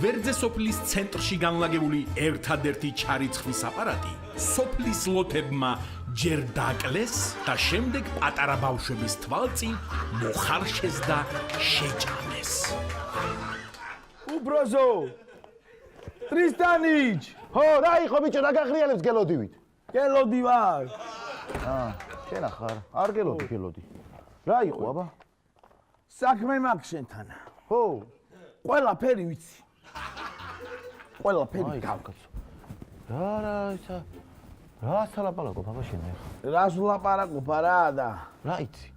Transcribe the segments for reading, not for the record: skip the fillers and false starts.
გვერდზე სოფლის ცენტრში განლაგებული ერთადერთი ჩარიცხვის აპარატი სოფლის ლოთებმა ჯერ დაკლეს და შემდეგ პატარა ბავშვების თვალწინ მოხარშეს და შეჭამეს. უბროზო! ტრისტანიჩ! ხო, რა იყო ბიჭო, რა გაღრიალებს გელოდივით? გელოდი ვარ. შენ ახარ, არ გელოდი. რა იყო, აბა? საქმე მაქვს შენთან. ხო, ყველაფერი ვიცი. ყველაფერი გავკაცო. რა ისა? რა სალაპარაკო ბაბა შენ ახლა? რას ვლაპარაკობ არა და რა იცი?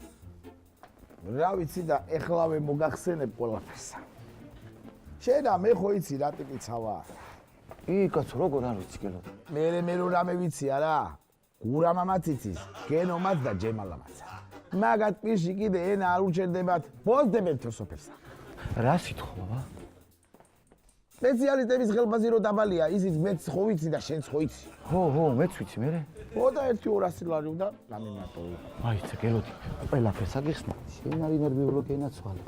რა ვიცი და ეხლავე მოგახსენებ ყველაფერს. შენ მე ხო იცი რა ტიპიცა ვარ. კაცო, როგორ არ ვიცი გელოდი? მე რო რამე ვიცი არა? გურამამაც იცის, გენომაც და ჯემალამაც. მაგათ პირში კიდე ენა არ უჩერდებათ, ბოზდებენ თოსოფერსა. რა სიტყვა ბაბა? სპეციალისტების ხელფასი რო დაბალია, ისიც მეც ხო ვიცი და შენც ხო იცი. ხო, მეც ვიცი მე. ხო და 1-200 ლარი უნდა გამიმატო. აიცა გელოდი, ყველაფერს აგიხსნა. შენ არის ნერვიულობ ენაცვალე.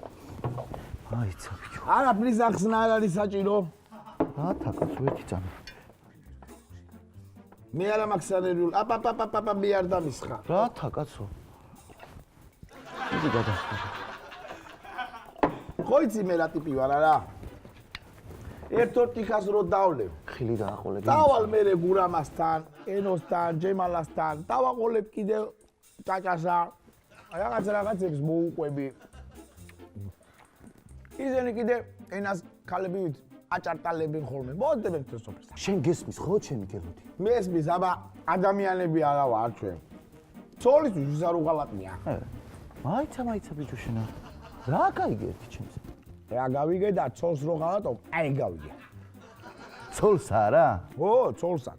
აიცა ბიჭო. არაფრის ახსნა არ არის საჭირო. რა თაკაცო ერთი წამი. მე არა მაქსანერულ. აპაპაპაპაპა მე არ დამისხა. რა თაკაცო? იგი გადასხდა. ხო იცი მე რა ტიპი ვარ არა? ერთ-ერთ იქას რო დავლევ. ხილი დააყოლე. დავალ მე გურამასთან, ენოსთან, ჯემალასთან, დავაყოლებ კიდე ჭაჭასა. რაღაცებს მოუყვები. ისინი კიდე ენას ქალებივით აჭარტალებენ ხოლმე. მოდდებენ თესოფერს. შენ გესმის ხო ჩემი გელოდი? მესმის, აბა ადამიანები არა ვარ ჩვენ. ცოლისთვის ვის არ უღალატნია. მაიცა ბიჭო შენ. რა გაიგე ერთი ჩემს? რა გავიგე და ცოლს რო ღალატო, აი გავიგე. ცოლს არა? ო, ცოლსა.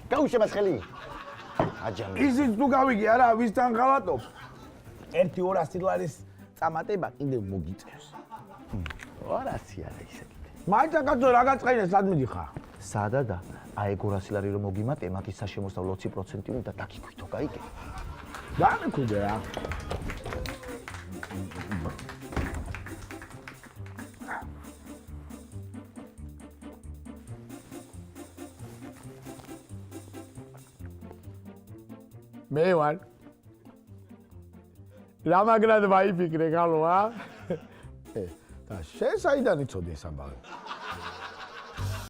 გაუშვებას ხელი. აჯამი. ისიც თუ გავიგე არა, ვისთან ღალატობ? 1-200 ლარის წამატება კიდევ მოგიწევს. 200 არა ისე კიდე. მაიცა კაცო რა გაწყინე სად მიდიხარ? სადა და აი 200 ლარი რომ მოგიმატე, მაგის საშემოსავლო 20% უნდა დაგიქვითო, გაიგე? დამეკვიდე რა. მე ვარ. რა მაგრად ვაიფიქრე ხალო, და შენ საიდან იცოდი ეს ამბავი?